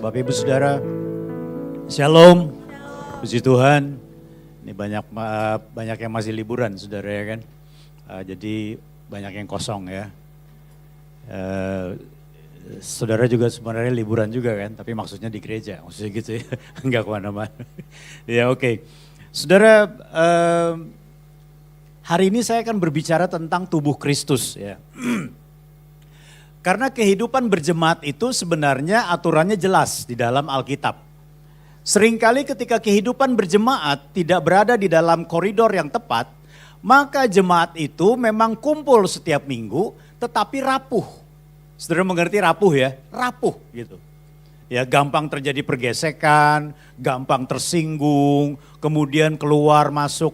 Bapak Ibu Saudara, Shalom, puji Tuhan. Ini banyak yang masih liburan Saudara ya kan. Jadi banyak yang kosong ya. Saudara juga sebenarnya liburan juga kan, tapi maksudnya di gereja, maksudnya gitu ya, enggak kemana-mana. Ya oke. Saudara, hari ini saya akan berbicara tentang tubuh Kristus ya. Karena kehidupan berjemaat itu sebenarnya aturannya jelas di dalam Alkitab. Seringkali ketika kehidupan berjemaat tidak berada di dalam koridor yang tepat, maka jemaat itu memang kumpul setiap minggu tetapi rapuh. Saudara mengerti rapuh ya? Rapuh gitu. Ya gampang terjadi pergesekan, gampang tersinggung, kemudian keluar masuk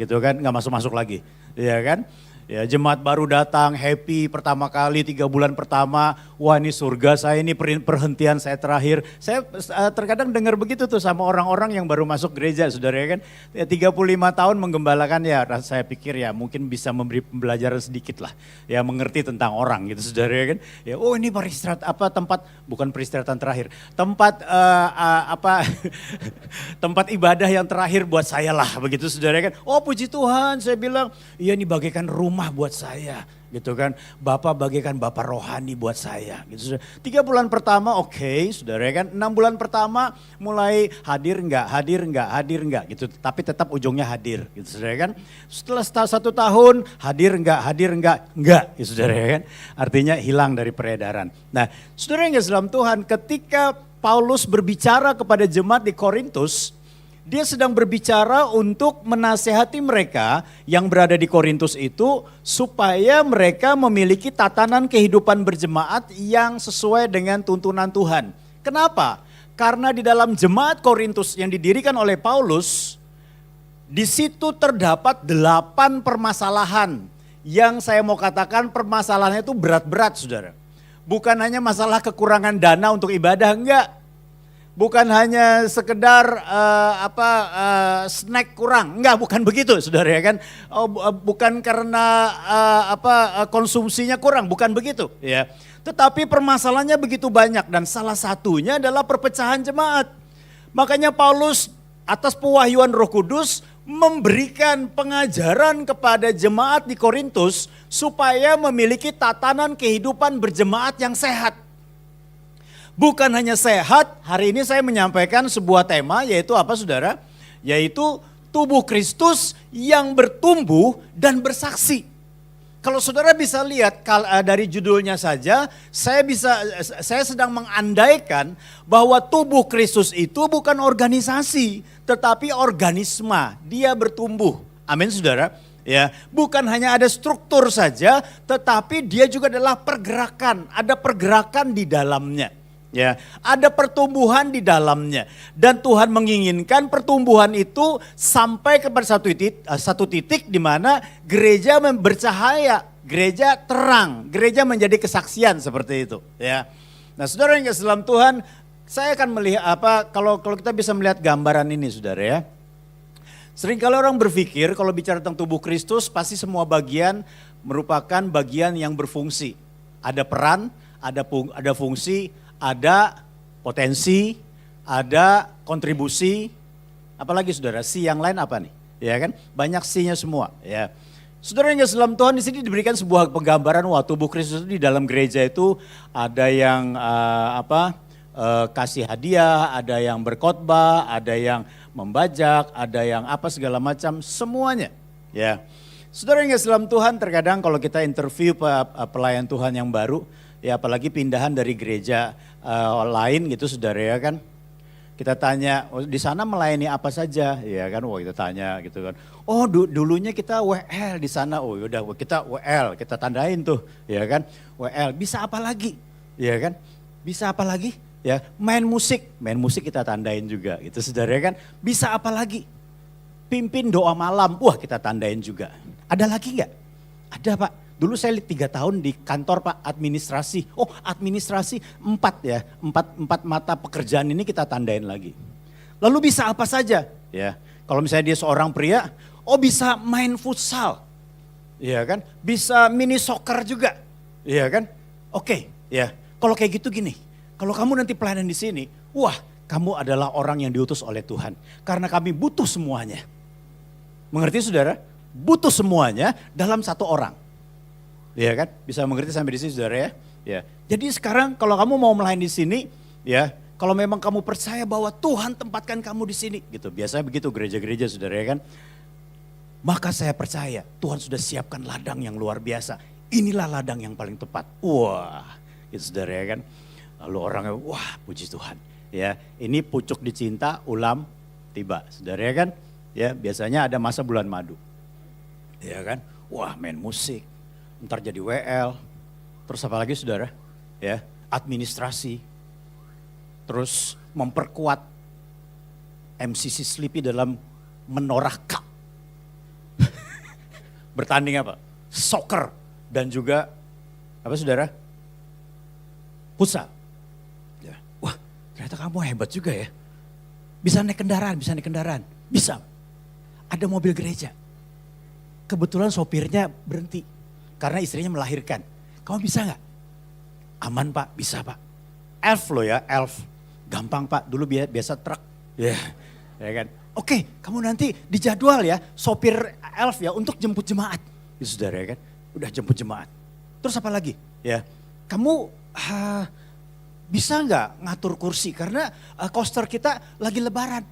gitu kan, nggak masuk lagi, ya kan? Ya jemaat baru datang, happy pertama kali 3 bulan pertama, wah ini surga saya, ini perhentian saya terakhir. Saya terkadang dengar begitu tuh sama orang-orang yang baru masuk gereja, saudara ya kan. Ya, 35 tahun menggembalakan ya, saya pikir ya mungkin bisa memberi pembelajaran sedikit lah. Ya mengerti tentang orang gitu saudara ya kan. Ya oh ini tempat, bukan peristirahatan terakhir, tempat tempat ibadah yang terakhir buat saya lah begitu saudara ya kan. Oh puji Tuhan, saya bilang, iya ini bagaikan rumah buat saya gitu kan. Bapak bagaikan bapak rohani buat saya gitu. 3 bulan pertama oke, saudara kan. 6 bulan pertama mulai hadir enggak gitu. Tapi tetap ujungnya hadir gitu saudara kan. Setelah 1 tahun hadir enggak gitu saudara kan. Artinya hilang dari peredaran. Nah saudara yang dalam Tuhan, ketika Paulus berbicara kepada jemaat di Korintus, dia sedang berbicara untuk menasehati mereka yang berada di Korintus itu supaya mereka memiliki tatanan kehidupan berjemaat yang sesuai dengan tuntunan Tuhan. Kenapa? Karena di dalam jemaat Korintus yang didirikan oleh Paulus, di situ terdapat 8 permasalahan yang saya mau katakan permasalahannya itu berat-berat saudara. Bukan hanya masalah kekurangan dana untuk ibadah, enggak. Bukan hanya sekedar snack kurang, enggak, bukan begitu saudara ya kan. Bukan karena konsumsinya kurang, bukan begitu ya. Tetapi permasalahannya begitu banyak dan salah satunya adalah perpecahan jemaat. Makanya Paulus atas pewahyuan Roh Kudus memberikan pengajaran kepada jemaat di Korintus supaya memiliki tatanan kehidupan berjemaat yang sehat. Bukan hanya sehat, hari ini saya menyampaikan sebuah tema yaitu apa saudara? Yaitu tubuh Kristus yang bertumbuh dan bersaksi. Kalau saudara bisa lihat dari judulnya saja, saya sedang mengandaikan bahwa tubuh Kristus itu bukan organisasi, tetapi organisme, dia bertumbuh. Amin saudara. Ya, bukan hanya ada struktur saja, tetapi dia juga adalah pergerakan, ada pergerakan di dalamnya. Ya, ada pertumbuhan di dalamnya dan Tuhan menginginkan pertumbuhan itu sampai kepada satu titik di mana gereja bercahaya, gereja terang, gereja menjadi kesaksian seperti itu. Ya, nah saudara yang dalam Tuhan, saya akan melihat kalau kita bisa melihat gambaran ini saudara ya. Seringkali orang berpikir kalau bicara tentang tubuh Kristus pasti semua bagian merupakan bagian yang berfungsi, ada peran, ada fungsi. Ada potensi, ada kontribusi, apalagi saudara, si yang lain apa nih? Ya kan, banyak si-nya semua. Ya, saudara yang dalam Tuhan di sini diberikan sebuah penggambaran wah tubuh Kristus di dalam gereja itu ada yang kasih hadiah, ada yang berkhotbah, ada yang membajak, ada yang segala macam, semuanya. Ya, saudara yang dalam Tuhan terkadang kalau kita interview pelayan Tuhan yang baru, ya apalagi pindahan dari gereja lain gitu saudara ya kan. Kita tanya, oh, di sana melayani apa saja? Ya kan, kita tanya gitu kan. Oh dulunya kita WL di sana, oh yaudah kita WL, kita tandain tuh ya kan. WL, bisa apa lagi? Ya kan, bisa apa lagi? Ya main musik kita tandain juga gitu saudara ya kan. Bisa apa lagi? Pimpin doa malam, wah kita tandain juga. Ada lagi nggak? Ada Pak. Dulu saya 3 tahun di kantor Pak administrasi. Oh administrasi 4 ya, 4 mata pekerjaan ini kita tandain lagi. Lalu bisa apa saja? Ya, kalau misalnya dia seorang pria, oh bisa main futsal, ya kan? Bisa mini soccer juga, ya kan? Oke, ya. Kalau kayak gitu gini, Kalau kamu nanti pelayanan di sini, wah kamu adalah orang yang diutus oleh Tuhan. Karena kami butuh semuanya. Mengerti saudara? Butuh semuanya dalam satu orang. Ya kan? Bisa mengerti sampai di sini saudara ya? Ya. Jadi sekarang kalau kamu mau melayani di sini, ya, kalau memang kamu percaya bahwa Tuhan tempatkan kamu di sini, gitu. Biasanya begitu gereja-gereja saudara ya kan? Maka saya percaya Tuhan sudah siapkan ladang yang luar biasa. Inilah ladang yang paling tepat. Wah, gitu saudara ya kan? Lalu orangnya, wah puji Tuhan. Ya, ini pucuk dicinta, ulam tiba, saudara ya kan? Ya, biasanya ada masa bulan madu. Ya kan? Wah, main musik, ntar jadi WL. Terus apa lagi saudara? Ya, administrasi. Terus memperkuat MCC Sleepy dalam menorah cup. Bertanding apa? Soccer dan juga apa saudara? Futsal. Ya. Wah, ternyata kamu hebat juga ya. Bisa naik kendaraan. Bisa. Ada mobil gereja. Kebetulan sopirnya berhenti karena istrinya melahirkan. Kamu bisa nggak? Aman Pak, bisa Pak. Elf loh ya, elf. Gampang Pak, dulu biasa truk. Ya, ya kan. Oke, kamu nanti dijadwal ya, sopir elf ya untuk jemput jemaat. Ya saudara ya kan, udah jemput jemaat. Terus apa lagi? Ya, kamu bisa nggak ngatur kursi karena coaster kita lagi lebaran.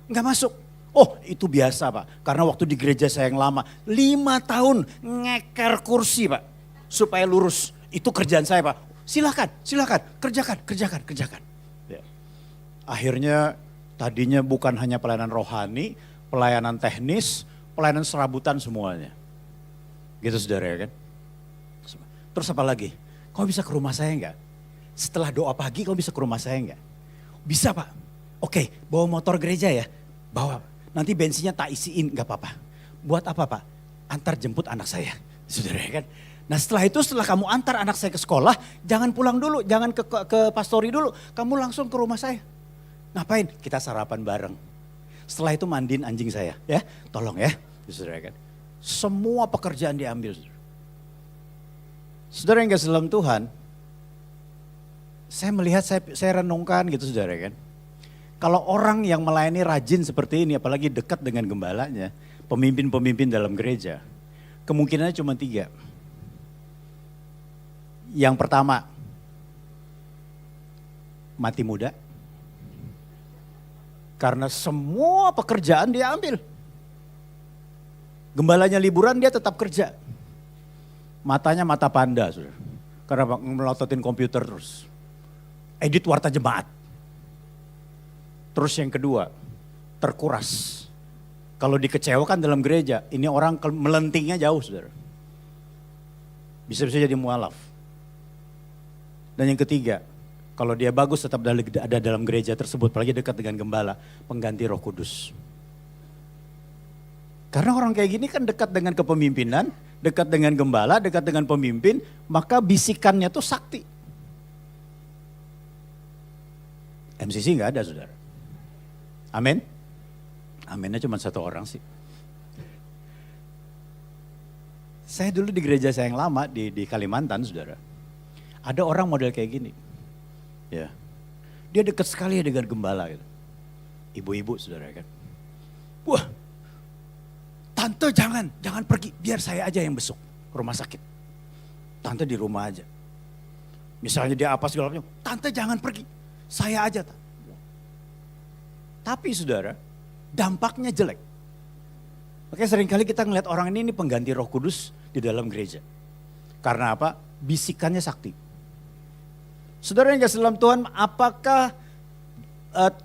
Nggak masuk. Oh itu biasa Pak, karena waktu di gereja saya yang lama, 5 tahun ngeker kursi Pak. Supaya lurus, itu kerjaan saya Pak. Silakan, kerjakan. Ya. Akhirnya tadinya bukan hanya pelayanan rohani, pelayanan teknis, pelayanan serabutan semuanya. Gitu saudara ya kan. Terus apa lagi? Kau bisa ke rumah saya enggak? Setelah doa pagi kau bisa ke rumah saya enggak? Bisa Pak. Oke, bawa motor gereja ya. Bawa. Nanti bensinnya tak isiin enggak apa-apa. Buat apa Pak? Antar jemput anak saya. Saudara ya kan. Nah setelah kamu antar anak saya ke sekolah, jangan pulang dulu, jangan ke pastori dulu. Kamu langsung ke rumah saya. Ngapain? Kita sarapan bareng. Setelah itu mandiin anjing saya. Ya, tolong ya. Saudara ya kan. Semua pekerjaan diambil. Saudara yang kasih dalam Tuhan, saya melihat, saya renungkan gitu saudara kan. Kalau orang yang melayani rajin seperti ini, apalagi dekat dengan gembalanya, pemimpin-pemimpin dalam gereja, kemungkinannya cuma 3. Yang pertama, mati muda. Karena semua pekerjaan dia ambil. Gembalanya liburan dia tetap kerja. Matanya mata panda, saudara. Karena melototin komputer terus. Edit warta jemaat. Terus yang kedua, terkuras. Kalau dikecewakan dalam gereja, ini orang melentingnya jauh, saudara. Bisa-bisa jadi mualaf. Dan yang ketiga, kalau dia bagus tetap ada dalam gereja tersebut, apalagi dekat dengan gembala, pengganti Roh Kudus. Karena orang kayak gini kan dekat dengan kepemimpinan, dekat dengan gembala, dekat dengan pemimpin, maka bisikannya tuh sakti. MCC nggak ada saudara. Amin. Aminnya cuma 1 orang sih. Saya dulu di gereja saya yang lama di Kalimantan saudara. Ada orang model kayak gini. Ya. Dia dekat sekali dengan gembala gitu. Ibu-ibu saudara kan. Wah, tante jangan pergi, biar saya aja yang besuk ke rumah sakit. Tante di rumah aja. Misalnya dia apa segala macam, tante jangan pergi, saya aja. Tapi saudara, dampaknya jelek. Makanya seringkali kita ngeliat orang ini pengganti Roh Kudus di dalam gereja. Karena apa? Bisikannya sakti. Saudara yang kasih dalam Tuhan, apakah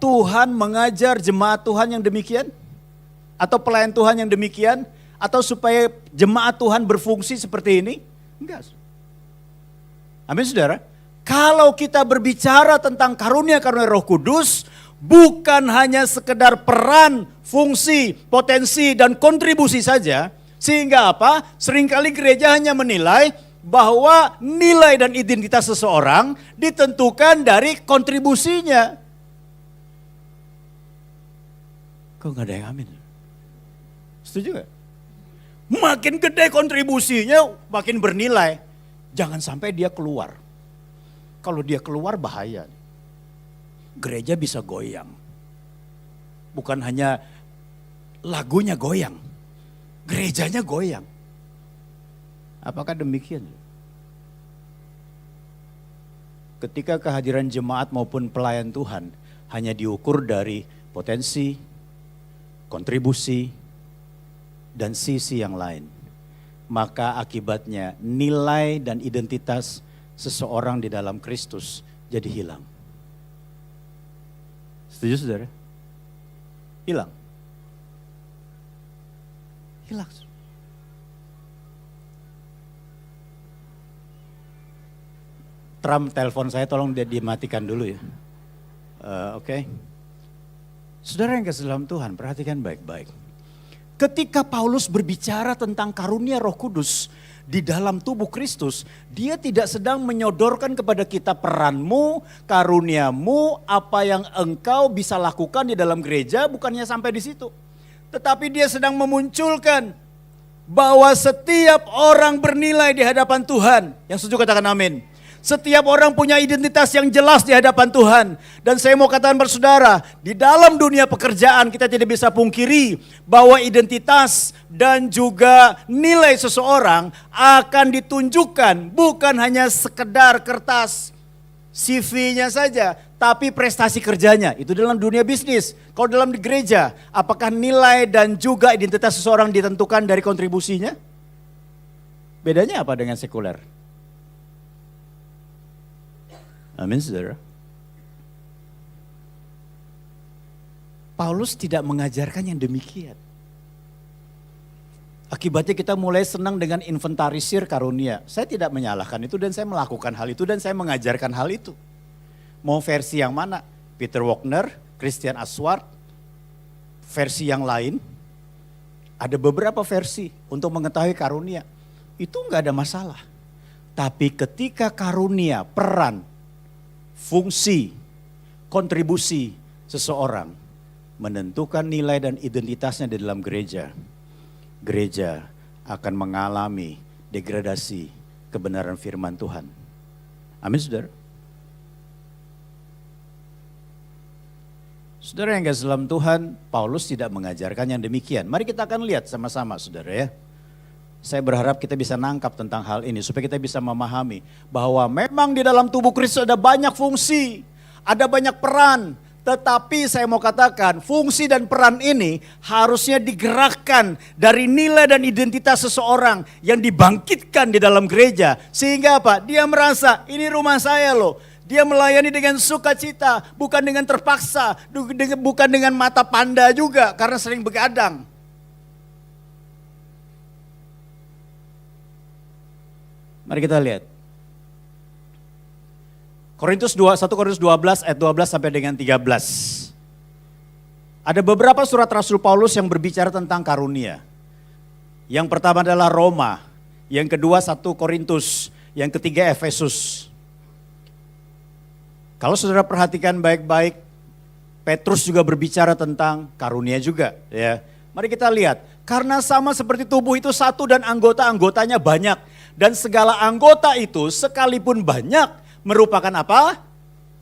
Tuhan mengajar jemaat Tuhan yang demikian? Atau pelayan Tuhan yang demikian? Atau supaya jemaat Tuhan berfungsi seperti ini? Enggak. Amin saudara. Kalau kita berbicara tentang karunia-karunia Roh Kudus, bukan hanya sekedar peran, fungsi, potensi, dan kontribusi saja. Sehingga apa? Seringkali gereja hanya menilai bahwa nilai dan identitas seseorang ditentukan dari kontribusinya. Kok gak ada yang amin? Setuju gak? Makin gede kontribusinya, makin bernilai. Jangan sampai dia keluar. Kalau dia keluar bahaya. Gereja bisa goyang. Bukan hanya lagunya goyang, gerejanya goyang. Apakah demikian? Ketika kehadiran jemaat maupun pelayan Tuhan hanya diukur dari potensi, kontribusi, dan sisi yang lain, maka akibatnya nilai dan identitas seseorang di dalam Kristus jadi hilang. Setuju saudara? Hilang. Hilang. Trump telepon saya, tolong dia dimatikan dulu ya. Oke. Saudara yang kasih dalam Tuhan, perhatikan baik-baik. Ketika Paulus berbicara tentang karunia Roh Kudus di dalam tubuh Kristus, dia tidak sedang menyodorkan kepada kita peranmu, karuniamu, apa yang engkau bisa lakukan di dalam gereja, bukannya sampai di situ. Tetapi dia sedang memunculkan bahwa setiap orang bernilai di hadapan Tuhan. Yang setuju katakan amin. Setiap orang punya identitas yang jelas di hadapan Tuhan. Dan saya mau katakan bersaudara, di dalam dunia pekerjaan kita tidak bisa pungkiri bahwa identitas dan juga nilai seseorang akan ditunjukkan bukan hanya sekedar kertas CV-nya saja, tapi prestasi kerjanya. Itu dalam dunia bisnis. Kalau dalam gereja, apakah nilai dan juga identitas seseorang ditentukan dari kontribusinya? Bedanya apa dengan sekuler? Amin, saudara. Paulus tidak mengajarkan yang demikian. Akibatnya kita mulai senang dengan inventarisir karunia. Saya tidak menyalahkan itu dan saya melakukan hal itu dan saya mengajarkan hal itu. Mau versi yang mana? Peter Wagner, Christian Aswart, versi yang lain. Ada beberapa versi untuk mengetahui karunia. Itu enggak ada masalah. Tapi ketika karunia, peran, fungsi, kontribusi seseorang menentukan nilai dan identitasnya di dalam gereja, gereja akan mengalami degradasi kebenaran firman Tuhan. Amin, saudara. Saudara yang kasih dalam Tuhan, Paulus tidak mengajarkan yang demikian. Mari kita akan lihat sama-sama, saudara ya. Saya berharap kita bisa nangkap tentang hal ini supaya kita bisa memahami bahwa memang di dalam tubuh Kristus ada banyak fungsi, ada banyak peran. Tetapi saya mau katakan fungsi dan peran ini harusnya digerakkan dari nilai dan identitas seseorang yang dibangkitkan di dalam gereja. Sehingga apa? Dia merasa ini rumah saya loh. Dia melayani dengan sukacita, bukan dengan terpaksa, bukan dengan mata panda juga karena sering begadang. Mari kita lihat. 1 Korintus 12 ayat 12 sampai dengan 13. Ada beberapa surat Rasul Paulus yang berbicara tentang karunia. Yang pertama adalah Roma, yang kedua 1 Korintus, yang ketiga Efesus. Kalau saudara perhatikan baik-baik, Petrus juga berbicara tentang karunia juga, ya. Mari kita lihat, karena sama seperti tubuh itu satu dan anggota-anggotanya banyak. Dan segala anggota itu sekalipun banyak merupakan apa?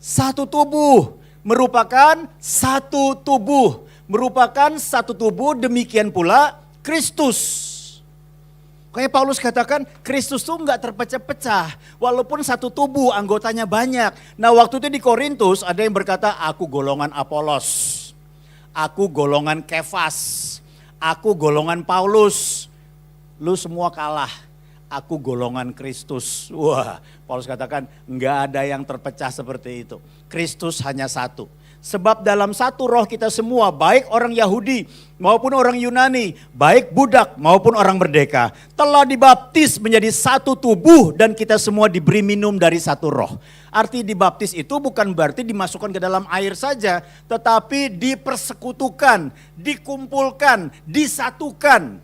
Satu tubuh. Merupakan satu tubuh. Merupakan satu tubuh, demikian pula Kristus. Kayak Paulus katakan, Kristus tuh enggak terpecah-pecah. Walaupun satu tubuh, anggotanya banyak. Nah waktu itu di Korintus ada yang berkata, aku golongan Apolos. Aku golongan Kefas. Aku golongan Paulus. Lu semua kalah. Aku golongan Kristus. Wah, Paulus katakan enggak ada yang terpecah seperti itu. Kristus hanya satu. Sebab dalam satu roh kita semua, baik orang Yahudi maupun orang Yunani, baik budak maupun orang merdeka, telah dibaptis menjadi satu tubuh dan kita semua diberi minum dari satu roh. Arti dibaptis itu bukan berarti dimasukkan ke dalam air saja, tetapi dipersekutukan, dikumpulkan, disatukan.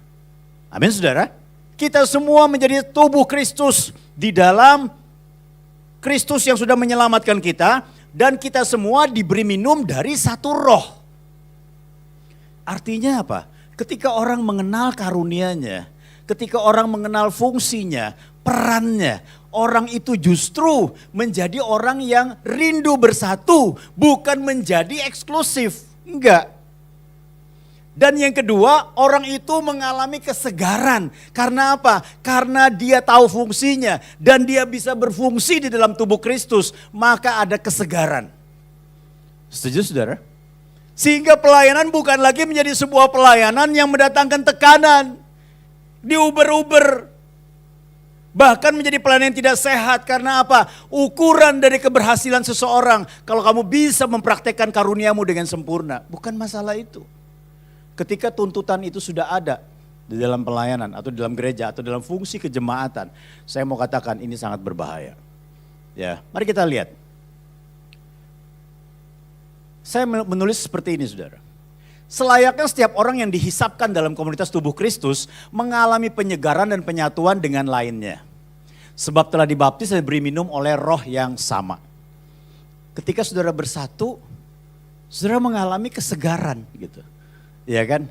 Amin, saudara. Kita semua menjadi tubuh Kristus di dalam Kristus yang sudah menyelamatkan kita. Dan kita semua diberi minum dari satu roh. Artinya apa? Ketika orang mengenal karunianya, ketika orang mengenal fungsinya, perannya, orang itu justru menjadi orang yang rindu bersatu, bukan menjadi eksklusif. Enggak. Dan yang kedua, orang itu mengalami kesegaran. Karena apa? Karena dia tahu fungsinya dan dia bisa berfungsi di dalam tubuh Kristus, maka ada kesegaran. Setuju saudara? Sehingga pelayanan bukan lagi menjadi sebuah pelayanan yang mendatangkan tekanan, diuber-uber. Bahkan menjadi pelayanan yang tidak sehat. Karena apa? Ukuran dari keberhasilan seseorang, kalau kamu bisa mempraktekkan karuniamu dengan sempurna. Bukan masalah itu. Ketika tuntutan itu sudah ada di dalam pelayanan atau di dalam gereja atau dalam fungsi kejemaatan, saya mau katakan ini sangat berbahaya. Ya, mari kita lihat. Saya menulis seperti ini, saudara. Selayaknya setiap orang yang dihisapkan dalam komunitas tubuh Kristus mengalami penyegaran dan penyatuan dengan lainnya. Sebab telah dibaptis dan diberi minum oleh roh yang sama. Ketika saudara bersatu, saudara mengalami kesegaran gitu. Ya kan?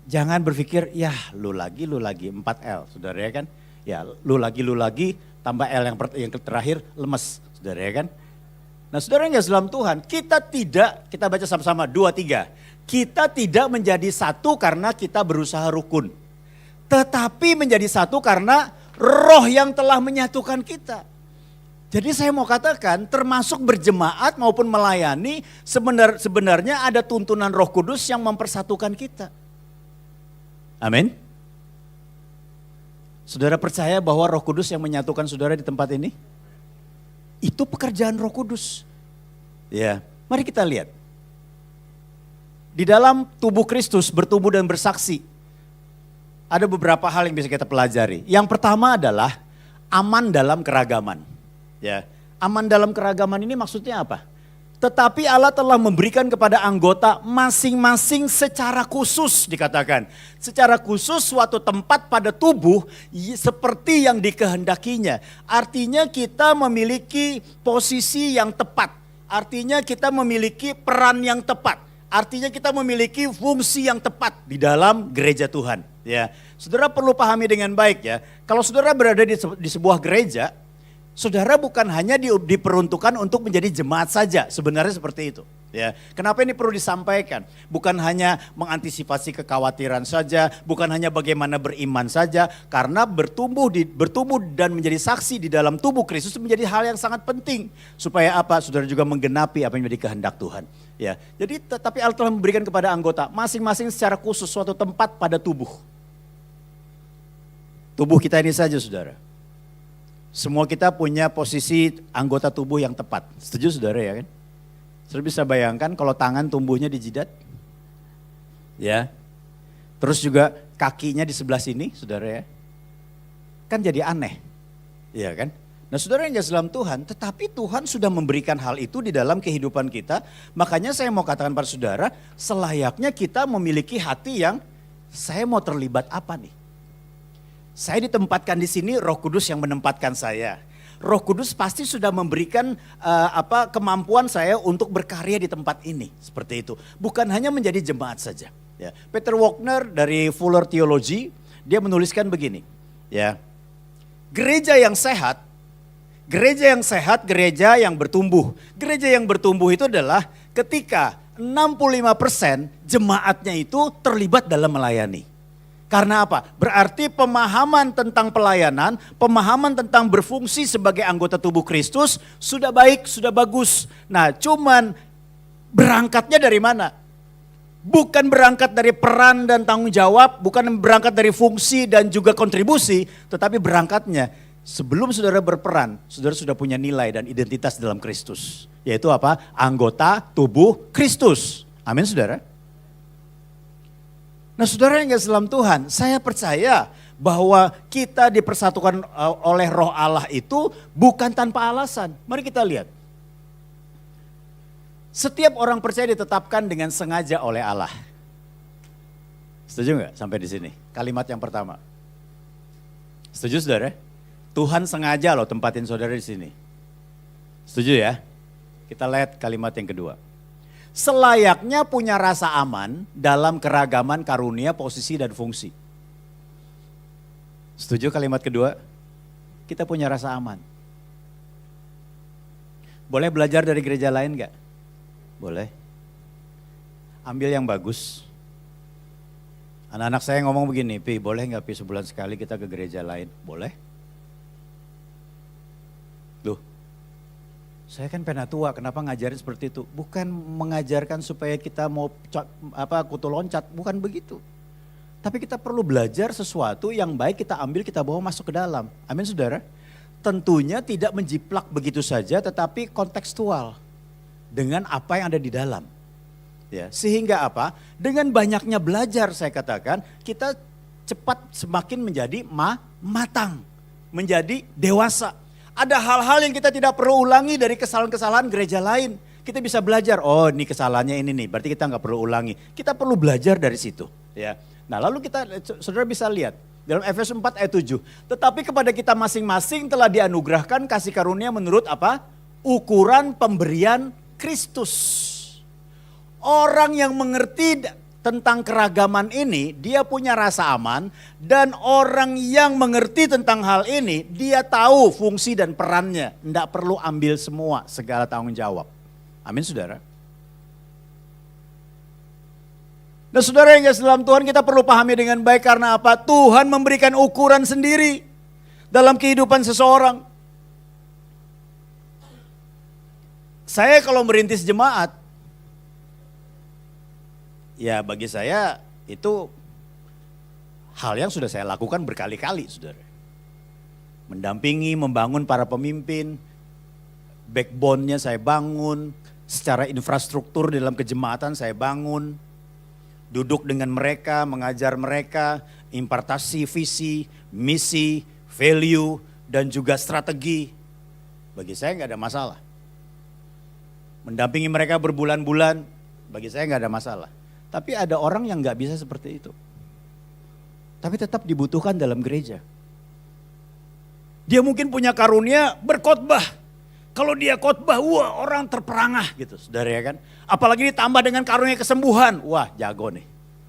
Jangan berpikir, ya lu lagi, 4L, saudara ya kan? Ya lu lagi, tambah L yang terakhir lemes, saudara ya kan? Nah saudara yang dalam Tuhan, kita baca sama-sama 2, 3. Kita tidak menjadi satu karena kita berusaha rukun. Tetapi menjadi satu karena roh yang telah menyatukan kita. Jadi saya mau katakan termasuk berjemaat maupun melayani sebenarnya ada tuntunan Roh Kudus yang mempersatukan kita. Amin. Saudara percaya bahwa Roh Kudus yang menyatukan saudara di tempat ini? Itu pekerjaan Roh Kudus. Ya, mari kita lihat. Di dalam tubuh Kristus bertumbuh dan bersaksi. Ada beberapa hal yang bisa kita pelajari. Yang pertama adalah aman dalam keragaman. Ya, aman dalam keragaman ini maksudnya apa? Tetapi Allah telah memberikan kepada anggota masing-masing secara khusus dikatakan. Secara khusus suatu tempat pada tubuh seperti yang dikehendakinya. Artinya kita memiliki posisi yang tepat. Artinya kita memiliki peran yang tepat. Artinya kita memiliki fungsi yang tepat di dalam gereja Tuhan. Ya, saudara perlu pahami dengan baik ya. Kalau saudara berada di sebuah gereja, saudara bukan hanya diperuntukkan untuk menjadi jemaat saja, sebenarnya seperti itu. Ya, kenapa ini perlu disampaikan? Bukan hanya mengantisipasi kekhawatiran saja, bukan hanya bagaimana beriman saja, karena bertumbuh dan menjadi saksi di dalam tubuh Kristus menjadi hal yang sangat penting. Supaya apa? Saudara juga menggenapi apa yang menjadi kehendak Tuhan. Ya, jadi tetapi Allah telah memberikan kepada anggota masing-masing secara khusus suatu tempat pada tubuh. Tubuh kita ini saja, saudara. Semua kita punya posisi anggota tubuh yang tepat. Setuju saudara ya kan? Saudara bisa bayangkan kalau tangan tumbuhnya di jidat. Ya. Terus juga kakinya di sebelah sini saudara ya. Kan jadi aneh. Iya kan? Nah saudara yang dalam Tuhan, tetapi Tuhan sudah memberikan hal itu di dalam kehidupan kita. Makanya saya mau katakan pada saudara, selayaknya kita memiliki hati yang saya mau terlibat apa nih? Saya ditempatkan di sini, Roh Kudus yang menempatkan saya. Roh Kudus pasti sudah memberikan kemampuan saya untuk berkarya di tempat ini, seperti itu. Bukan hanya menjadi jemaat saja. Ya. Peter Wagner dari Fuller Theology, dia menuliskan begini. Ya, gereja yang sehat, gereja yang bertumbuh. Gereja yang bertumbuh itu adalah ketika 65% jemaatnya itu terlibat dalam melayani. Karena apa? Berarti pemahaman tentang pelayanan, pemahaman tentang berfungsi sebagai anggota tubuh Kristus sudah baik, sudah bagus. Nah, cuman berangkatnya dari mana? Bukan berangkat dari peran dan tanggung jawab, bukan berangkat dari fungsi dan juga kontribusi, tetapi berangkatnya sebelum saudara berperan, saudara sudah punya nilai dan identitas dalam Kristus. Yaitu apa? Anggota tubuh Kristus. Amin saudara. Nah saudara yang dalam Tuhan, saya percaya bahwa kita dipersatukan oleh Roh Allah itu bukan tanpa alasan. Mari kita lihat. Setiap orang percaya ditetapkan dengan sengaja oleh Allah. Setuju nggak sampai di sini? Kalimat yang pertama. Setuju saudara? Tuhan sengaja loh tempatin saudara di sini. Setuju ya? Kita lihat kalimat yang kedua. Selayaknya punya rasa aman dalam keragaman karunia, posisi dan fungsi. Setuju kalimat kedua? kita punya rasa aman. Boleh belajar dari gereja lain gak? Boleh. Ambil yang bagus. Anak-anak saya ngomong begini, Pi boleh gak Pi sebulan sekali kita ke gereja lain? Boleh. Loh, saya kan penatua, kenapa ngajarin seperti itu? Bukan mengajarkan supaya kita mau kutu loncat, bukan begitu. Tapi kita perlu belajar sesuatu yang baik kita ambil, kita bawa masuk ke dalam. Amin saudara. Tentunya tidak menjiplak begitu saja, tetapi kontekstual dengan apa yang ada di dalam. Ya, sehingga apa? Dengan banyaknya belajar saya katakan, kita cepat semakin menjadi matang, menjadi dewasa. Ada hal-hal yang kita tidak perlu ulangi dari kesalahan-kesalahan gereja lain. Kita bisa belajar, oh ini kesalahannya ini nih, berarti kita nggak perlu ulangi. Kita perlu belajar dari situ. Ya. Nah lalu saudara bisa lihat dalam Efesus 4 ayat 7. Tetapi kepada kita masing-masing telah dianugerahkan kasih karunia menurut apa? Ukuran pemberian Kristus. Orang yang mengerti tentang keragaman ini, dia punya rasa aman. Dan orang yang mengerti tentang hal ini, dia tahu fungsi dan perannya. Tidak perlu ambil semua, segala tanggung jawab. Amin saudara. Dan saudara yang kasih dalam Tuhan, kita perlu pahami dengan baik karena apa? Tuhan memberikan ukuran sendiri dalam kehidupan seseorang. Saya kalau merintis jemaat, ya bagi saya itu hal yang sudah saya lakukan berkali-kali saudara. Mendampingi, membangun para pemimpin, backbone-nya saya bangun, secara infrastruktur dalam kejemaatan saya bangun. Duduk dengan mereka, mengajar mereka, impartasi visi, misi, value, dan juga strategi. Bagi saya nggak ada masalah. Mendampingi mereka berbulan-bulan, bagi saya nggak ada masalah. Tapi ada orang yang nggak bisa seperti itu. Tapi tetap dibutuhkan dalam gereja. Dia mungkin punya karunia berkhotbah. Kalau dia khotbah, wah orang terperangah gitu, saudara ya kan. Apalagi ditambah dengan karunia kesembuhan, wah jago nih,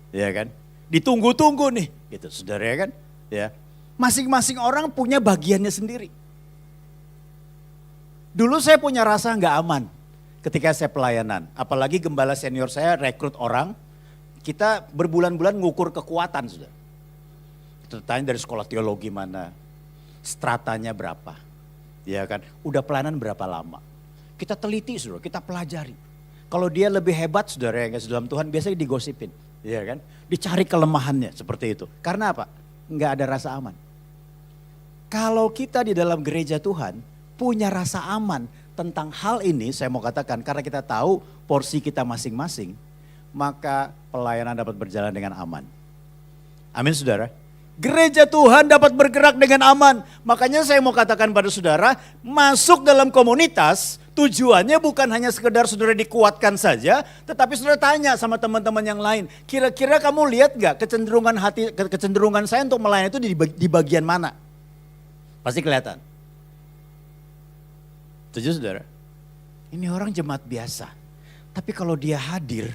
ya kan. Ditunggu-tunggu nih, gitu, saudara ya kan. Ya, masing-masing orang punya bagiannya sendiri. Dulu saya punya rasa nggak aman ketika saya pelayanan, apalagi gembala senior saya rekrut orang, kita berbulan-bulan ngukur kekuatan, saudara. Kita tanya dari sekolah teologi mana, stratanya berapa. Ya kan, udah pelayanan berapa lama. Kita teliti saudara, kita pelajari. Kalau dia lebih hebat saudara yang kasih dalam Tuhan biasanya digosipin. Ya kan, dicari kelemahannya seperti itu. Karena apa? Enggak ada rasa aman. Kalau kita di dalam gereja Tuhan punya rasa aman tentang hal ini, saya mau katakan karena kita tahu porsi kita masing-masing, maka pelayanan dapat berjalan dengan aman. Amin saudara. Gereja Tuhan dapat bergerak dengan aman. Makanya saya mau katakan pada saudara, masuk dalam komunitas tujuannya bukan hanya sekedar saudara dikuatkan saja, tetapi saudara tanya sama teman-teman yang lain, kira-kira kamu lihat gak kecenderungan saya untuk melayani itu di bagian mana? Pasti kelihatan. Setuju saudara? Ini orang jemaat biasa, tapi kalau dia hadir,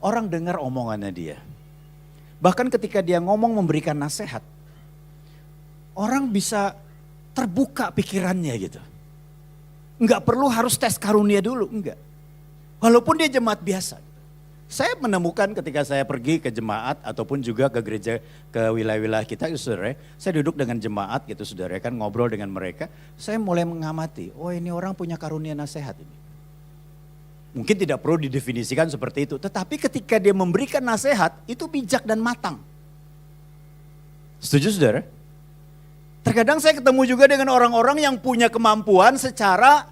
orang dengar omongannya dia. Bahkan ketika dia ngomong memberikan nasihat, orang bisa terbuka pikirannya gitu. Enggak perlu harus tes karunia dulu, enggak. Walaupun dia jemaat biasa. Saya menemukan ketika saya pergi ke jemaat ataupun juga ke gereja, ke wilayah-wilayah kita, saudara, saya duduk dengan jemaat gitu saudara, kan ngobrol dengan mereka, saya mulai mengamati, oh ini orang punya karunia nasihat ini. Mungkin tidak perlu didefinisikan seperti itu. Tetapi ketika dia memberikan nasihat, itu bijak dan matang. Setuju saudara? Terkadang saya ketemu juga dengan orang-orang yang punya kemampuan secara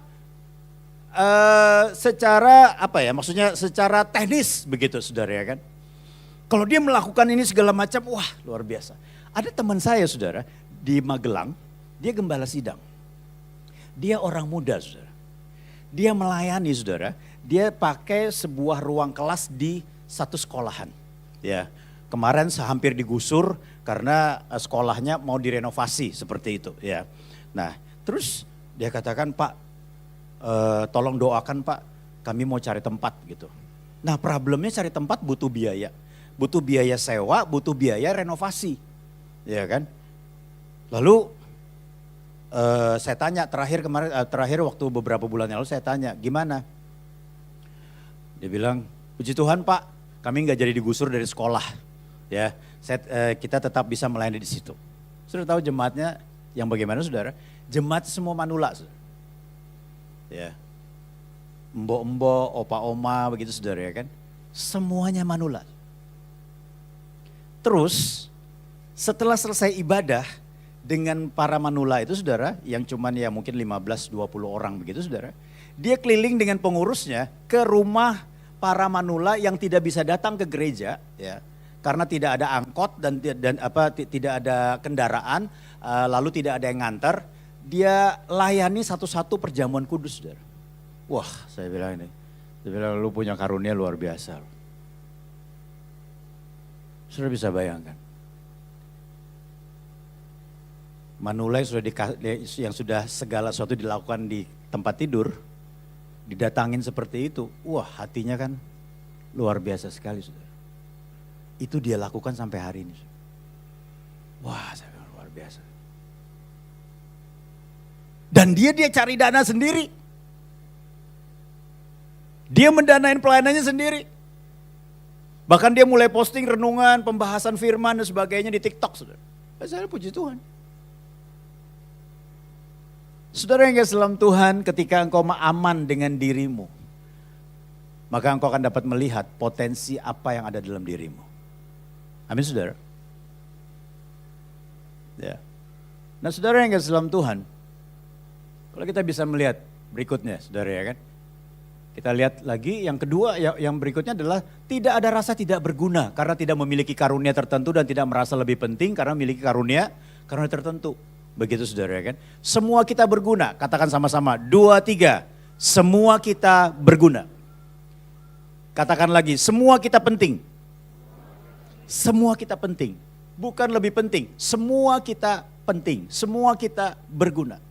secara teknis begitu saudara ya kan. Kalau dia melakukan ini segala macam, wah luar biasa. Ada teman saya saudara, di Magelang, dia gembala sidang. Dia orang muda saudara. Dia melayani saudara. Dia pakai sebuah ruang kelas di satu sekolahan. Ya, kemarin hampir digusur karena sekolahnya mau direnovasi seperti itu. Ya, nah terus dia katakan Pak, tolong doakan Pak, kami mau cari tempat gitu. Nah problemnya cari tempat butuh biaya sewa, butuh biaya renovasi, ya kan. Lalu Saya tanya terakhir waktu beberapa bulan yang lalu saya tanya, gimana? Dia bilang, puji Tuhan Pak, kami nggak jadi digusur dari sekolah, ya. Kita tetap bisa melayani di situ. Sudah tahu jemaatnya yang bagaimana saudara? Jemaat semua manula, saudara. Ya, mbok-mbok, opa-oma begitu saudara ya kan? Semuanya manula. Terus setelah selesai ibadah dengan para manula itu saudara, yang cuman ya mungkin 15-20 orang begitu saudara. Dia keliling dengan pengurusnya ke rumah para manula yang tidak bisa datang ke gereja ya. Karena tidak ada angkot dan tidak ada kendaraan, lalu tidak ada yang nganter. Dia layani satu-satu perjamuan kudus saudara. Wah saya bilang ini, saya bilang lu punya karunia luar biasa. Sudah bisa bayangkan. Manula yang sudah segala sesuatu dilakukan di tempat tidur, didatangin seperti itu, wah hatinya kan luar biasa sekali saudara. Itu dia lakukan sampai hari ini. Wah saya bilang luar biasa. Dan dia cari dana sendiri. Dia mendanain pelayanannya sendiri. Bahkan dia mulai posting renungan, pembahasan firman dan sebagainya di TikTok saudara. Saya puji Tuhan. Saudara yang kasih dalam Tuhan, ketika engkau aman dengan dirimu, maka engkau akan dapat melihat potensi apa yang ada dalam dirimu. Amin saudara. Ya. Nah saudara yang kasih dalam Tuhan, kalau kita bisa melihat berikutnya saudara ya kan. Kita lihat lagi yang kedua, yang berikutnya adalah tidak ada rasa tidak berguna karena tidak memiliki karunia tertentu dan tidak merasa lebih penting karena memiliki karunia tertentu. Begitu saudara ya kan. Semua kita berguna, katakan sama-sama 2, 3, semua kita berguna. Katakan lagi, semua kita penting. Semua kita penting, bukan lebih penting, semua kita penting, semua kita berguna.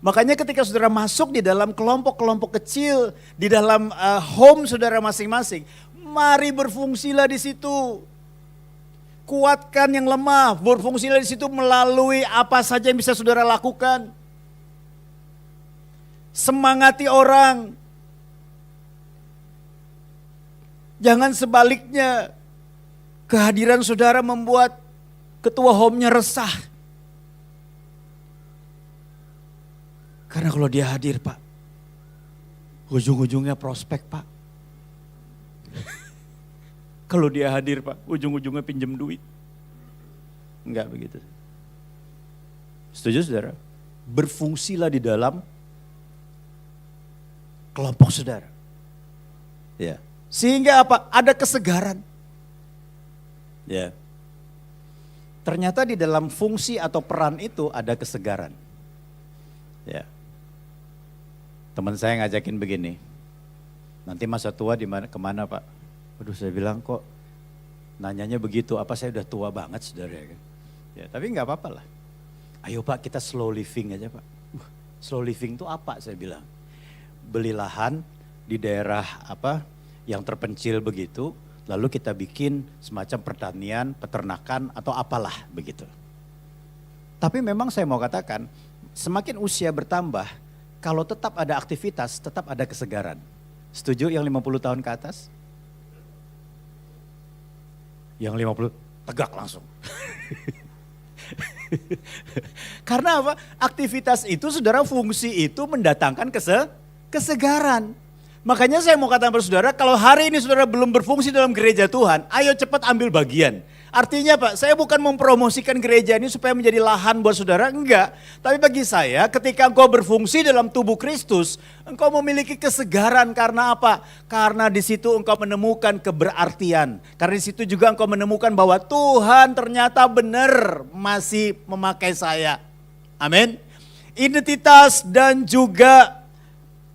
Makanya ketika saudara masuk di dalam kelompok-kelompok kecil, di dalam home saudara masing-masing, mari berfungsilah di situ. Kuatkan yang lemah, berfungsilah di situ melalui apa saja yang bisa saudara lakukan. Semangati orang. Jangan sebaliknya, kehadiran saudara membuat ketua home-nya resah. Karena kalau dia hadir Pak, ujung-ujungnya prospek Pak. Kalau dia hadir Pak, ujung-ujungnya pinjam duit. Enggak begitu. Setuju saudara? Berfungsilah di dalam kelompok saudara. Ya. Sehingga apa? Ada kesegaran. Ya. Ternyata di dalam fungsi atau peran itu ada kesegaran. Ya. Teman saya ngajakin begini, nanti masa tua kemana Pak? Waduh saya bilang kok nanyanya begitu, apa saya udah tua banget saudara kan? Ya tapi nggak apa-apa lah. Ayo Pak kita slow living aja Pak. Slow living itu apa saya bilang? Beli lahan di daerah yang terpencil begitu, lalu kita bikin semacam pertanian, peternakan atau apalah begitu. Tapi memang saya mau katakan, semakin usia bertambah, kalau tetap ada aktivitas, tetap ada kesegaran. Setuju yang 50 tahun ke atas? Yang 50 tegak langsung. Karena apa? Aktivitas itu saudara, fungsi itu mendatangkan kesegaran. Makanya saya mau katakan kepada saudara, kalau hari ini saudara belum berfungsi dalam gereja Tuhan, ayo cepat ambil bagian. Artinya Pak, saya bukan mempromosikan gereja ini supaya menjadi lahan buat saudara, enggak. Tapi bagi saya ketika engkau berfungsi dalam tubuh Kristus, engkau memiliki kesegaran karena apa? Karena di situ engkau menemukan keberartian. Karena di situ juga engkau menemukan bahwa Tuhan ternyata benar masih memakai saya. Amin. Identitas dan juga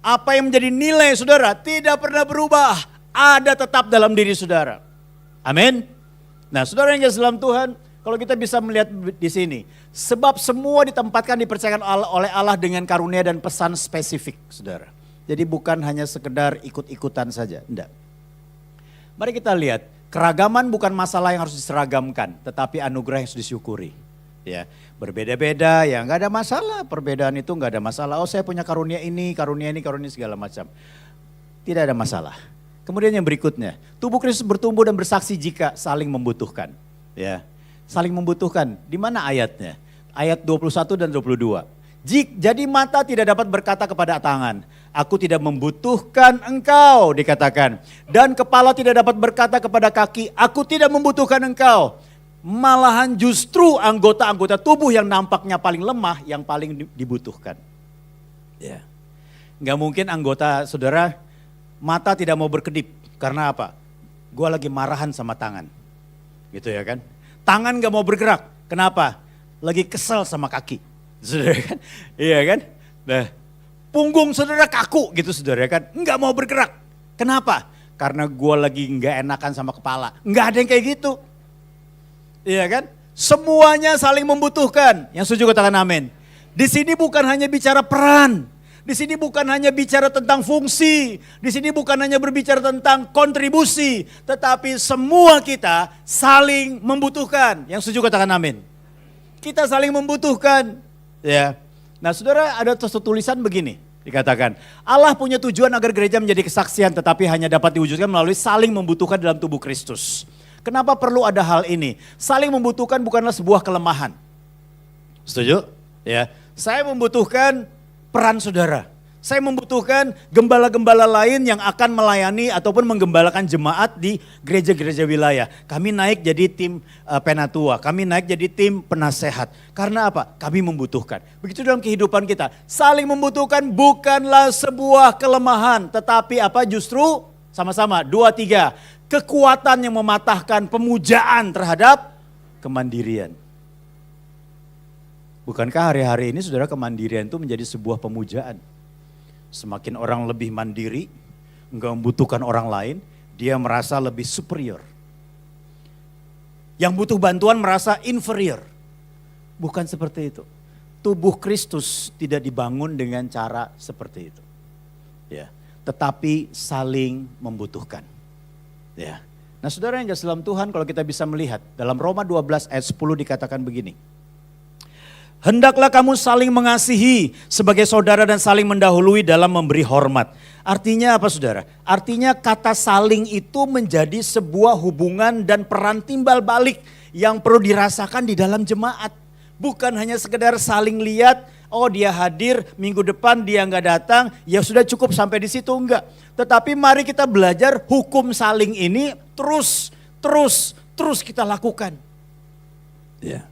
apa yang menjadi nilai saudara tidak pernah berubah. Ada tetap dalam diri saudara. Amin. Nah saudara yang kasih dalam Tuhan, kalau kita bisa melihat di sini. Sebab semua ditempatkan dipercayakan oleh Allah dengan karunia dan pesan spesifik saudara. Jadi bukan hanya sekedar ikut-ikutan saja, enggak. Mari kita lihat, keragaman bukan masalah yang harus diseragamkan, tetapi anugerah yang harus disyukuri. Ya, berbeda-beda ya nggak ada masalah, perbedaan itu nggak ada masalah. Oh saya punya karunia ini segala macam. Tidak ada masalah. Kemudian yang berikutnya, tubuh Kristus bertumbuh dan bersaksi jika saling membutuhkan. Ya, saling membutuhkan. Di mana ayatnya? Ayat 21 dan 22. Jadi mata tidak dapat berkata kepada tangan, aku tidak membutuhkan engkau, dikatakan. Dan kepala tidak dapat berkata kepada kaki, aku tidak membutuhkan engkau. Malahan justru anggota-anggota tubuh yang nampaknya paling lemah yang paling dibutuhkan. Ya. Nggak mungkin anggota saudara mata tidak mau berkedip. Karena apa? Gue lagi marahan sama tangan. Gitu ya kan. Tangan nggak mau bergerak. Kenapa? Lagi kesel sama kaki. Saudara kan? Iya kan? Nah, punggung saudara kaku gitu saudara kan. Nggak mau bergerak. Kenapa? Karena gue lagi nggak enakan sama kepala. Nggak ada yang kayak gitu. Iya kan? Semuanya saling membutuhkan. Yang setuju katakan amin. Di sini bukan hanya bicara peran. Di sini bukan hanya bicara tentang fungsi. Di sini bukan hanya berbicara tentang kontribusi. Tetapi semua kita saling membutuhkan. Yang setuju katakan amin. Kita saling membutuhkan. Ya. Nah saudara ada satu tulisan begini. Dikatakan Allah punya tujuan agar gereja menjadi kesaksian. Tetapi hanya dapat diwujudkan melalui saling membutuhkan dalam tubuh Kristus. Kenapa perlu ada hal ini? Saling membutuhkan bukanlah sebuah kelemahan. Setuju? Ya. Saya membutuhkan peran saudara. Saya membutuhkan gembala-gembala lain yang akan melayani ataupun menggembalakan jemaat di gereja-gereja wilayah. Kami naik jadi tim penatua, kami naik jadi tim penasehat. Karena apa? Kami membutuhkan. Begitu dalam kehidupan kita. Saling membutuhkan bukanlah sebuah kelemahan. Tetapi apa? Justru sama-sama 2, 3. Kekuatan yang mematahkan pemujaan terhadap kemandirian. Bukankah hari-hari ini saudara kemandirian itu menjadi sebuah pemujaan? Semakin orang lebih mandiri, enggak membutuhkan orang lain, dia merasa lebih superior. Yang butuh bantuan merasa inferior. Bukan seperti itu. Tubuh Kristus tidak dibangun dengan cara seperti itu. Ya, tetapi saling membutuhkan. Ya. Nah saudara yang dalam Tuhan kalau kita bisa melihat dalam Roma 12 ayat 10 dikatakan begini. Hendaklah kamu saling mengasihi sebagai saudara dan saling mendahului dalam memberi hormat. Artinya apa saudara? Artinya kata saling itu menjadi sebuah hubungan dan peran timbal balik yang perlu dirasakan di dalam jemaat. Bukan hanya sekedar saling lihat, oh dia hadir minggu depan dia nggak datang, ya sudah cukup sampai di situ enggak. Tetapi mari kita belajar hukum saling ini terus kita lakukan. Ya.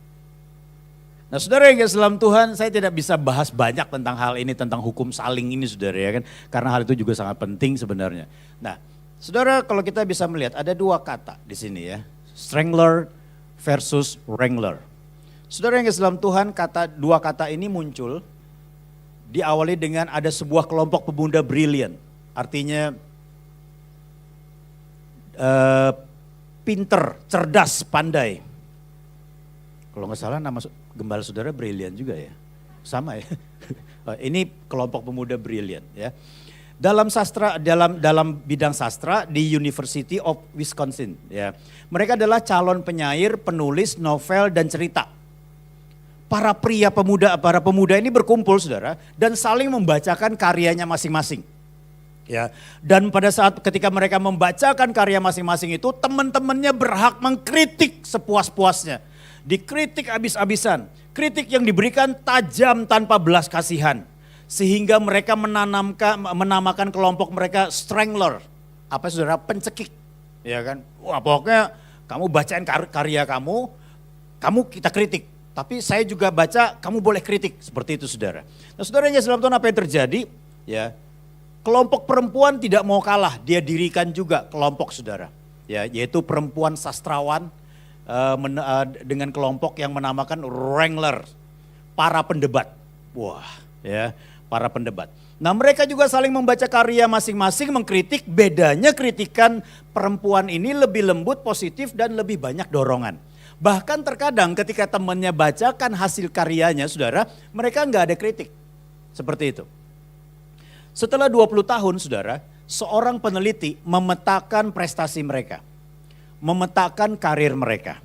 Nah saudara yang dalam Tuhan, saya tidak bisa bahas banyak tentang hal ini, tentang hukum saling ini saudara ya kan. Karena hal itu juga sangat penting sebenarnya. Nah saudara kalau kita bisa melihat ada 2 kata di sini ya. Strangler versus wrangler. Saudara yang dalam Tuhan, 2 kata ini muncul diawali dengan ada sebuah kelompok pemuda brilliant. Artinya pinter, cerdas, pandai. Kalau nggak salah nama gembala saudara brilliant juga ya. Sama ya. Ini kelompok pemuda brilliant ya. Dalam sastra, dalam bidang sastra di University of Wisconsin ya. Mereka adalah calon penyair, penulis, novel dan cerita. Para pemuda ini berkumpul saudara dan saling membacakan karyanya masing-masing. Ya, dan pada saat ketika mereka membacakan karya masing-masing itu teman-temannya berhak mengkritik sepuas-puasnya. Dikritik habis-habisan. Kritik yang diberikan tajam tanpa belas kasihan. Sehingga mereka menamakan kelompok mereka strangler. Apa saudara? Pencekik. Ya kan? Wah pokoknya kamu bacain karya kamu kita kritik. Tapi saya juga baca, kamu boleh kritik. Seperti itu saudara. Nah saudaranya dalam Tuhan apa yang terjadi? Ya, kelompok perempuan tidak mau kalah. Dia dirikan juga kelompok saudara. Ya, yaitu perempuan sastrawan dengan kelompok yang menamakan wrangler. Para pendebat. Wah ya, para pendebat. Nah mereka juga saling membaca karya masing-masing, mengkritik. Bedanya kritikan perempuan ini lebih lembut, positif dan lebih banyak dorongan. Bahkan terkadang ketika temannya bacakan hasil karyanya saudara, mereka nggak ada kritik. Seperti itu. Setelah 20 tahun saudara, seorang peneliti memetakan prestasi mereka. Memetakan karir mereka.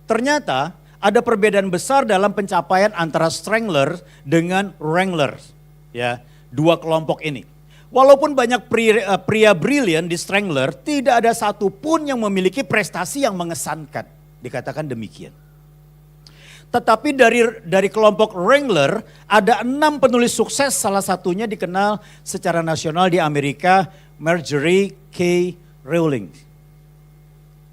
Ternyata ada perbedaan besar dalam pencapaian antara Strangler dengan Wrangler. Ya, dua kelompok ini. Walaupun banyak pria brilian di Strangler, tidak ada satupun yang memiliki prestasi yang mengesankan. Dikatakan demikian. Tetapi dari kelompok Wrangler, ada 6 penulis sukses, salah satunya dikenal secara nasional di Amerika, Marjorie K. Rowling.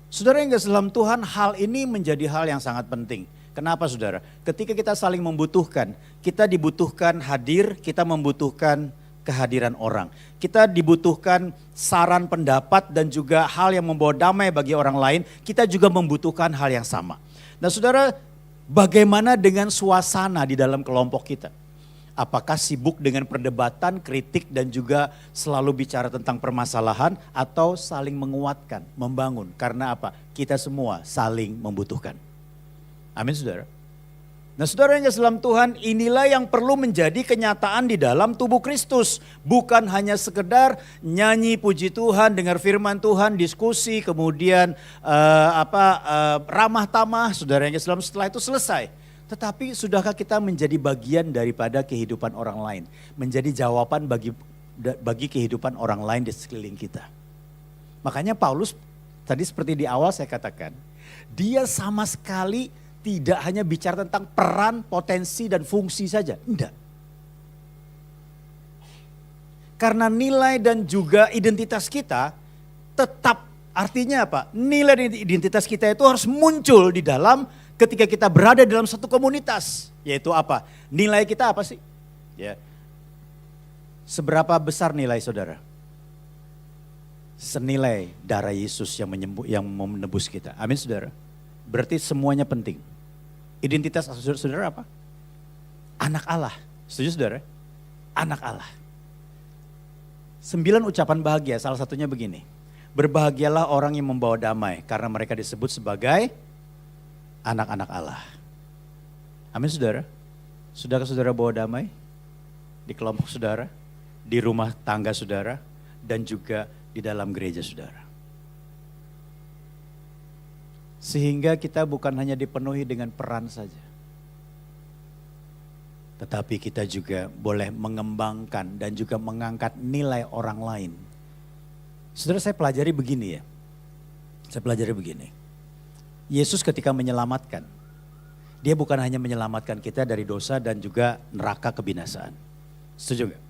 Saudara yang kasih dalam Tuhan, hal ini menjadi hal yang sangat penting. Kenapa saudara? Ketika kita saling membutuhkan, kita dibutuhkan hadir, kita membutuhkan kehadiran orang. Kita dibutuhkan saran pendapat dan juga hal yang membawa damai bagi orang lain, kita juga membutuhkan hal yang sama. Nah saudara, bagaimana dengan suasana di dalam kelompok kita? Apakah sibuk dengan perdebatan, kritik dan juga selalu bicara tentang permasalahan atau saling menguatkan, membangun? Karena apa? Kita semua saling membutuhkan. Amin saudara. Nah saudara yang kasih dalam Tuhan, inilah yang perlu menjadi kenyataan di dalam tubuh Kristus. Bukan hanya sekedar nyanyi puji Tuhan, dengar firman Tuhan, diskusi, kemudian ramah tamah, saudara yang kasih dalam, setelah itu selesai. Tetapi sudahkah kita menjadi bagian daripada kehidupan orang lain? Menjadi jawaban bagi kehidupan orang lain di sekeliling kita. Makanya Paulus tadi seperti di awal saya katakan, dia sama sekali tidak hanya bicara tentang peran, potensi dan fungsi saja. Enggak. Karena nilai dan juga identitas kita tetap, artinya apa? Nilai dan identitas kita itu harus muncul di dalam ketika kita berada dalam satu komunitas, yaitu apa? Nilai kita apa sih? Ya. Seberapa besar nilai saudara? Senilai darah Yesus yang menebus kita. Amin saudara. Berarti semuanya penting. Identitas saudara apa? Anak Allah. Setuju saudara? Anak Allah. 9 ucapan bahagia, salah satunya begini. Berbahagialah orang yang membawa damai karena mereka disebut sebagai anak-anak Allah. Amin saudara. Sudahkah saudara bawa damai? Di kelompok saudara, di rumah tangga saudara, dan juga di dalam gereja saudara. Sehingga kita bukan hanya dipenuhi dengan peran saja. Tetapi kita juga boleh mengembangkan dan juga mengangkat nilai orang lain. Saudara, saya pelajari begini ya. Saya pelajari begini. Yesus ketika menyelamatkan, dia bukan hanya menyelamatkan kita dari dosa dan juga neraka kebinasaan. Setuju gak?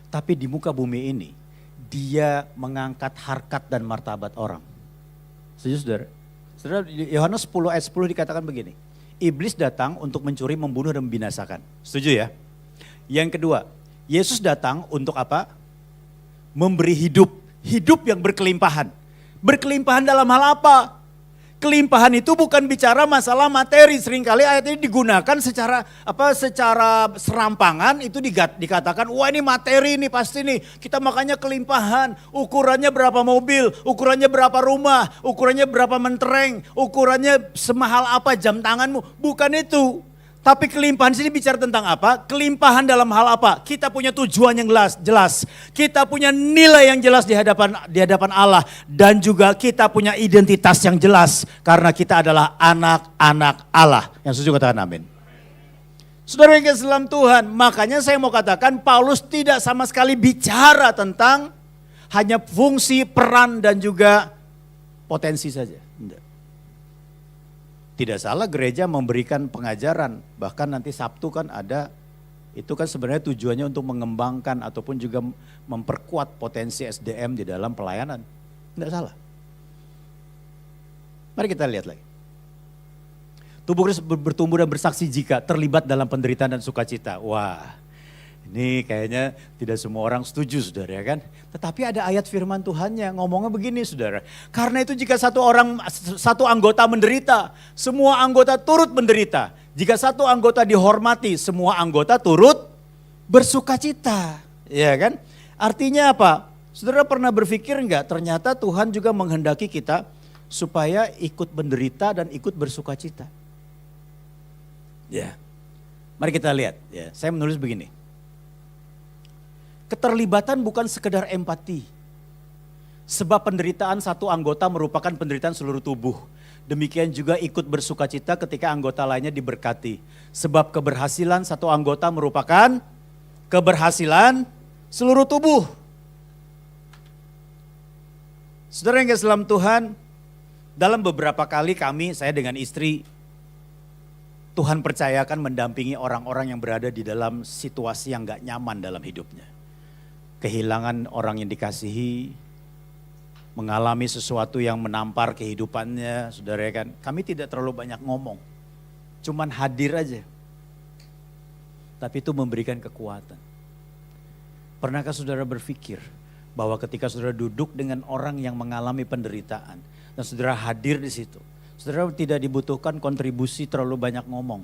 Tapi di muka bumi ini, dia mengangkat harkat dan martabat orang. Setuju saudara? Saudara, Yohanes 10 ayat 10 dikatakan begini. Iblis datang untuk mencuri, membunuh dan membinasakan. Setuju ya? Yang kedua, Yesus datang untuk apa? Memberi hidup. Hidup yang berkelimpahan. Berkelimpahan dalam hal apa? Kelimpahan itu bukan bicara masalah materi. Seringkali ayat ini digunakan secara serampangan, itu dikatakan wah ini materi nih pasti nih. Kita makanya kelimpahan. Ukurannya berapa mobil, ukurannya berapa rumah, ukurannya berapa mentereng, ukurannya semahal apa jam tanganmu. Bukan itu. Tapi kelimpahan sini bicara tentang apa? Kelimpahan dalam hal apa? Kita punya tujuan yang jelas. Kita punya nilai yang jelas di hadapan Allah. Dan juga kita punya identitas yang jelas. Karena kita adalah anak-anak Allah. Yang setuju katakan amin. Saudara yang kasih dalam Tuhan, makanya saya mau katakan Paulus tidak sama sekali bicara tentang hanya fungsi, peran dan juga potensi saja. Tidak. Tidak salah gereja memberikan pengajaran, bahkan nanti Sabtu kan ada, itu kan sebenarnya tujuannya untuk mengembangkan ataupun juga memperkuat potensi SDM di dalam pelayanan. Tidak salah. Mari kita lihat lagi. Tubuh Kristus bertumbuh dan bersaksi jika terlibat dalam penderitaan dan sukacita. Wah, ini kayaknya tidak semua orang setuju saudara ya kan. Tetapi ada ayat firman Tuhan yang ngomongnya begini saudara. Karena itu jika satu anggota menderita, semua anggota turut menderita. Jika satu anggota dihormati, semua anggota turut bersukacita. Ya kan? Artinya apa? Saudara pernah berpikir enggak ternyata Tuhan juga menghendaki kita supaya ikut menderita dan ikut bersukacita. Ya. Mari kita lihat ya. Saya menulis begini. Keterlibatan bukan sekedar empati. Sebab penderitaan satu anggota merupakan penderitaan seluruh tubuh. Demikian juga ikut bersukacita ketika anggota lainnya diberkati. Sebab keberhasilan satu anggota merupakan keberhasilan seluruh tubuh. Saudara yang kasih dalam Tuhan, dalam beberapa kali saya dengan istri, Tuhan percayakan mendampingi orang-orang yang berada di dalam situasi yang gak nyaman dalam hidupnya. Kehilangan orang yang dikasihi, mengalami sesuatu yang menampar kehidupannya, saudara kan. Kami tidak terlalu banyak ngomong, cuman hadir aja. Tapi itu memberikan kekuatan. Pernahkah saudara berpikir bahwa ketika saudara duduk dengan orang yang mengalami penderitaan, dan saudara hadir di situ, saudara tidak dibutuhkan kontribusi terlalu banyak ngomong.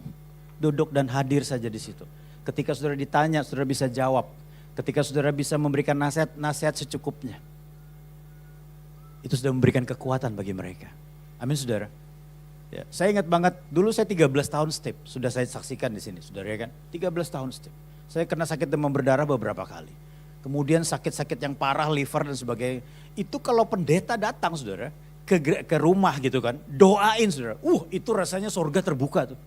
Duduk dan hadir saja di situ. Ketika saudara ditanya, saudara bisa jawab. Ketika saudara bisa memberikan nasihat secukupnya. Itu sudah memberikan kekuatan bagi mereka. Amin saudara. Ya, saya ingat banget dulu saya 13 tahun step. Sudah saya saksikan di sini saudara ya kan. 13 tahun step. Saya kena sakit demam berdarah beberapa kali. Kemudian sakit-sakit yang parah, liver dan sebagainya. Itu kalau pendeta datang saudara ke rumah gitu kan. Doain saudara. Itu rasanya surga terbuka tuh.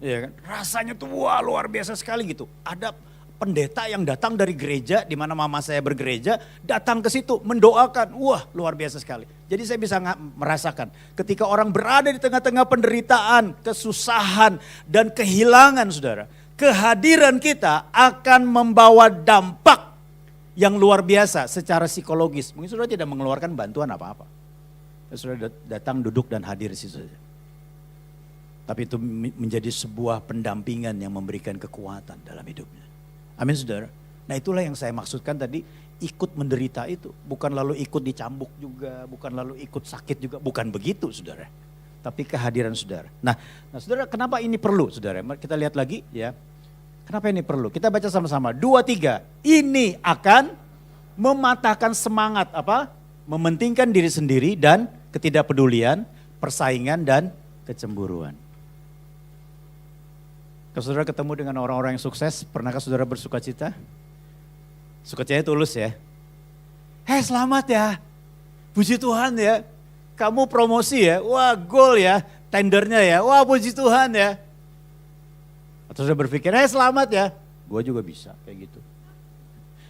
Ya kan. Rasanya tuh wah luar biasa sekali gitu. Ada pendeta yang datang dari gereja, di mana mama saya bergereja, datang ke situ mendoakan. Wah luar biasa sekali. Jadi saya bisa merasakan ketika orang berada di tengah-tengah penderitaan, kesusahan dan kehilangan saudara. Kehadiran kita akan membawa dampak yang luar biasa secara psikologis. Mungkin saudara tidak mengeluarkan bantuan apa-apa. Saudara datang duduk dan hadir di situ saja. Tapi itu menjadi sebuah pendampingan yang memberikan kekuatan dalam hidupnya. Amin saudara. Nah itulah yang saya maksudkan tadi, ikut menderita itu. Bukan lalu ikut dicambuk juga, bukan lalu ikut sakit juga, bukan begitu saudara. Tapi kehadiran saudara. Nah saudara kenapa ini perlu saudara? Mari kita lihat lagi ya. Kenapa ini perlu? Kita baca sama-sama. 2, 3. Ini akan mematahkan semangat apa? Mementingkan diri sendiri dan ketidakpedulian, persaingan dan kecemburuan. Kalau saudara ketemu dengan orang-orang yang sukses, pernahkah saudara bersuka cita? Sukacitanya tulus ya. Hei selamat ya, puji Tuhan ya. Kamu promosi ya, wah gol ya, tendernya ya, wah puji Tuhan ya. Atau saudara berpikir, hei selamat ya, gue juga bisa kayak gitu.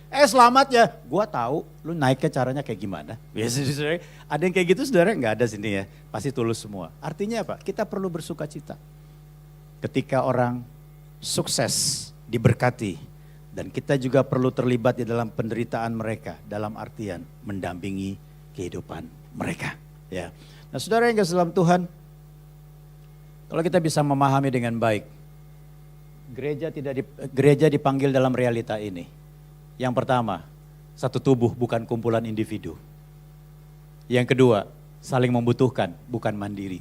Selamat ya, gue tahu lu naiknya caranya kayak gimana. Biasanya ada yang kayak gitu saudara, nggak ada sini ya, pasti tulus semua. Artinya apa? Kita perlu bersuka cita. Ketika orang sukses, diberkati, dan kita juga perlu terlibat di dalam penderitaan mereka, dalam artian mendampingi kehidupan mereka. Ya, nah saudara yang kasih dalam Tuhan, kalau kita bisa memahami dengan baik, gereja dipanggil dalam realita ini. Yang pertama, satu tubuh bukan kumpulan individu. Yang kedua, saling membutuhkan bukan mandiri.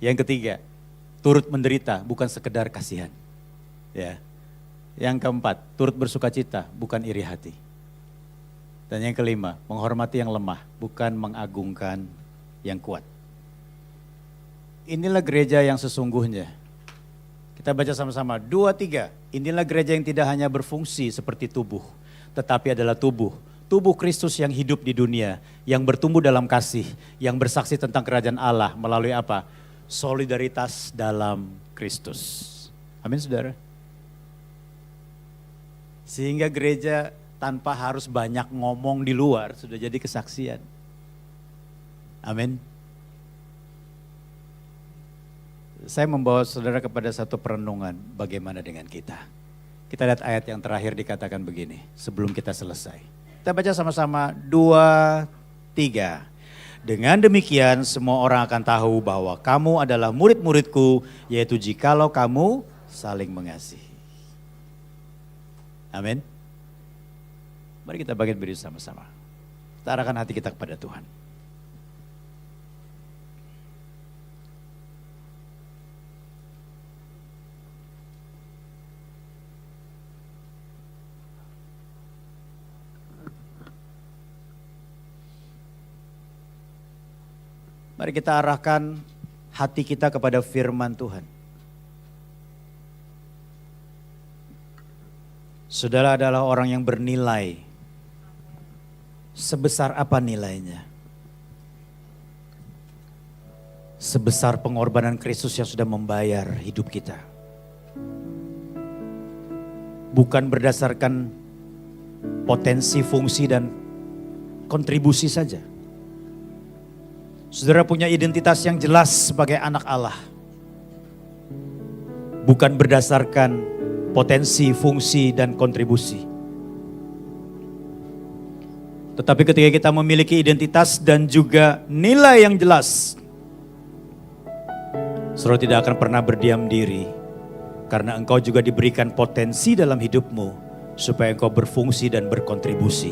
Yang ketiga, turut menderita bukan sekedar kasihan. Ya. Yang keempat, turut bersukacita bukan iri hati. Dan yang kelima, menghormati yang lemah bukan mengagungkan yang kuat. Inilah gereja yang sesungguhnya. Kita baca sama-sama, 2, 3. Inilah gereja yang tidak hanya berfungsi seperti tubuh, tetapi adalah tubuh. Tubuh Kristus yang hidup di dunia, yang bertumbuh dalam kasih, yang bersaksi tentang kerajaan Allah melalui apa? Solidaritas dalam Kristus. Amin saudara. Sehingga gereja tanpa harus banyak ngomong di luar sudah jadi kesaksian. Amin. Saya membawa saudara kepada satu perenungan bagaimana dengan kita. Kita lihat ayat yang terakhir dikatakan begini sebelum kita selesai. Kita baca sama-sama 2, 3. Dengan demikian semua orang akan tahu bahwa kamu adalah murid-muridku, yaitu jikalau kamu saling mengasihi. Amin. Mari kita bangkit berdiri sama-sama. Kita arahkan hati kita kepada Tuhan. Mari kita arahkan hati kita kepada firman Tuhan. Saudara adalah orang yang bernilai sebesar apa nilainya? Sebesar pengorbanan Kristus yang sudah membayar hidup kita. Bukan berdasarkan potensi, fungsi, dan kontribusi saja. Saudara punya identitas yang jelas sebagai anak Allah. Bukan berdasarkan potensi, fungsi, dan kontribusi. Tetapi ketika kita memiliki identitas dan juga nilai yang jelas, saudara tidak akan pernah berdiam diri. Karena engkau juga diberikan potensi dalam hidupmu supaya engkau berfungsi dan berkontribusi.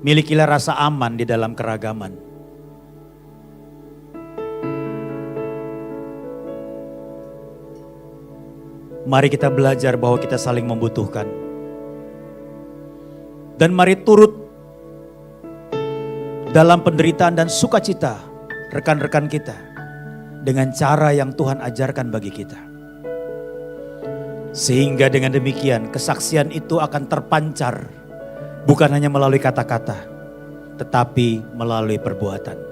Milikilah rasa aman di dalam keragaman. Mari kita belajar bahwa kita saling membutuhkan. Dan mari turut dalam penderitaan dan sukacita rekan-rekan kita dengan cara yang Tuhan ajarkan bagi kita. Sehingga dengan demikian kesaksian itu akan terpancar bukan hanya melalui kata-kata, tetapi melalui perbuatan.